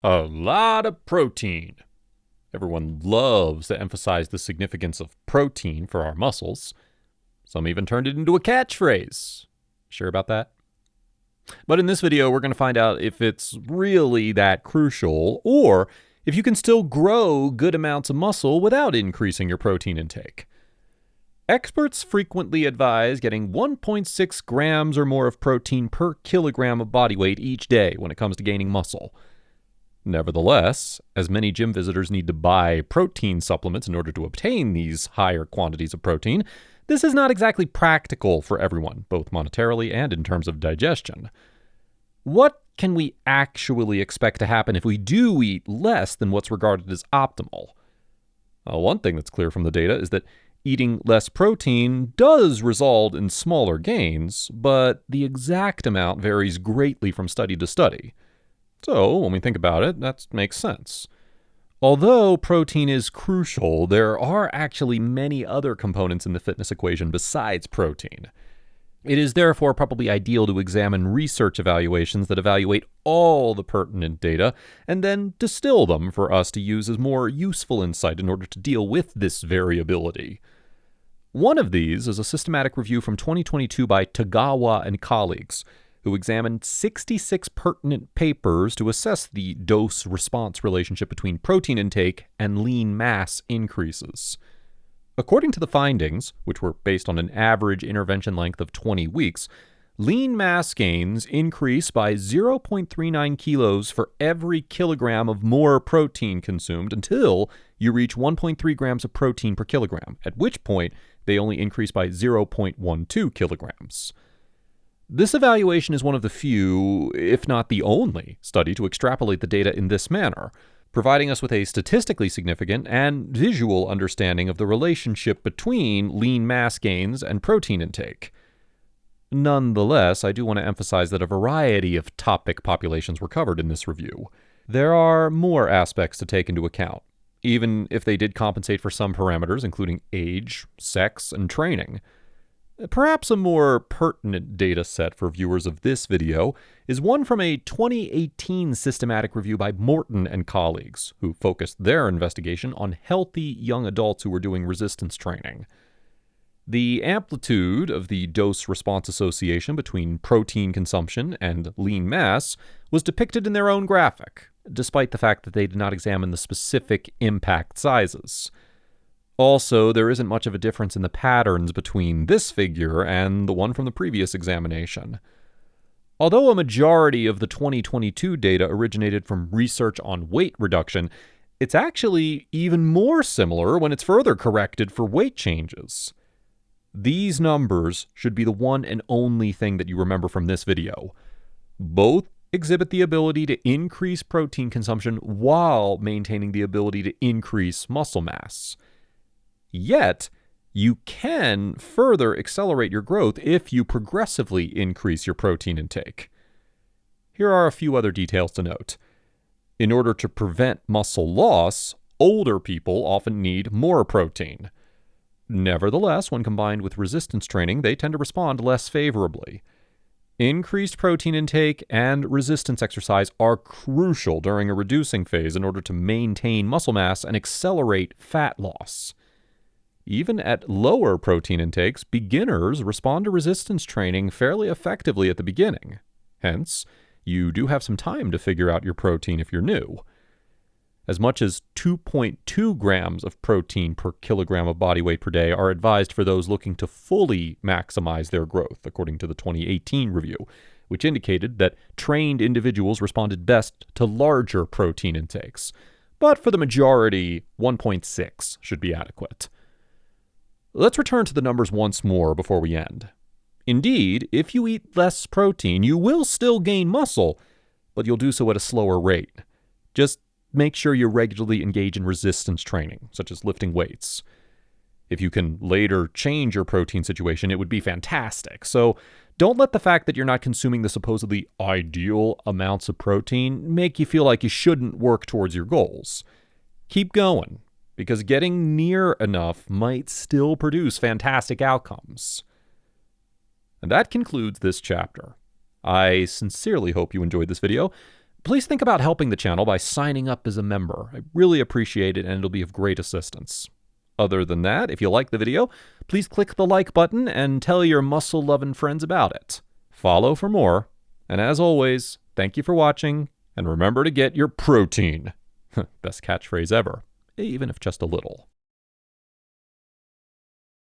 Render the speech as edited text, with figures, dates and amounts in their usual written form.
A lot of protein. Everyone loves to emphasize the significance of protein for our muscles. Some even turned it into a catchphrase. Sure about that? But in this video, we're going to find out if it's really that crucial, or if you can still grow good amounts of muscle without increasing your protein intake. Experts frequently advise getting 1.6 grams or more of protein per kilogram of body weight each day when it comes to gaining muscle. Nevertheless, as many gym visitors need to buy protein supplements in order to obtain these higher quantities of protein, this is not exactly practical for everyone, both monetarily and in terms of digestion. What can we actually expect to happen if we do eat less than what's regarded as optimal? One thing that's clear from the data is that eating less protein does result in smaller gains, but the exact amount varies greatly from study to study. So, when we think about it, that makes sense. Although protein is crucial, there are actually many other components in the fitness equation besides protein. It is therefore probably ideal to examine research evaluations that evaluate all the pertinent data and then distill them for us to use as more useful insight in order to deal with this variability. One of these is a systematic review from 2022 by Tagawa and colleagues, who examined 66 pertinent papers to assess the dose-response relationship between protein intake and lean mass increases. According to the findings, which were based on an average intervention length of 20 weeks, lean mass gains increase by 0.39 kilos for every kilogram of more protein consumed until you reach 1.3 grams of protein per kilogram, at which point they only increase by 0.12 kilograms. This evaluation is one of the few, if not the only, study to extrapolate the data in this manner, providing us with a statistically significant and visual understanding of the relationship between lean mass gains and protein intake. Nonetheless, I do want to emphasize that a variety of topic populations were covered in this review. There are more aspects to take into account, even if they did compensate for some parameters, including age, sex, and training. Perhaps a more pertinent data set for viewers of this video is one from a 2018 systematic review by Morton and colleagues, who focused their investigation on healthy young adults who were doing resistance training. The amplitude of the dose-response association between protein consumption and lean mass was depicted in their own graphic, despite the fact that they did not examine the specific impact sizes. Also, there isn't much of a difference in the patterns between this figure and the one from the previous examination. Although a majority of the 2022 data originated from research on weight reduction, it's actually even more similar when it's further corrected for weight changes. These numbers should be the one and only thing that you remember from this video. Both exhibit the ability to increase protein consumption while maintaining the ability to increase muscle mass. Yet, you can further accelerate your growth if you progressively increase your protein intake. Here are a few other details to note. In order to prevent muscle loss, older people often need more protein. Nevertheless, when combined with resistance training, they tend to respond less favorably. Increased protein intake and resistance exercise are crucial during a reducing phase in order to maintain muscle mass and accelerate fat loss. Even at lower protein intakes, beginners respond to resistance training fairly effectively at the beginning. Hence, you do have some time to figure out your protein if you're new. As much as 2.2 grams of protein per kilogram of body weight per day are advised for those looking to fully maximize their growth, according to the 2018 review, which indicated that trained individuals responded best to larger protein intakes. But for the majority, 1.6 should be adequate. Let's return to the numbers once more before we end. Indeed, if you eat less protein, you will still gain muscle, but you'll do so at a slower rate. Just make sure you regularly engage in resistance training, such as lifting weights. If you can later change your protein situation, it would be fantastic. So don't let the fact that you're not consuming the supposedly ideal amounts of protein make you feel like you shouldn't work towards your goals. Keep going, because getting near enough might still produce fantastic outcomes. And that concludes this chapter. I sincerely hope you enjoyed this video. Please think about helping the channel by signing up as a member. I really appreciate it, and it'll be of great assistance. Other than that, if you like the video, please click the like button and tell your muscle-loving friends about it. Follow for more, and as always, thank you for watching, and remember to get your protein. Best catchphrase ever, even if just a little.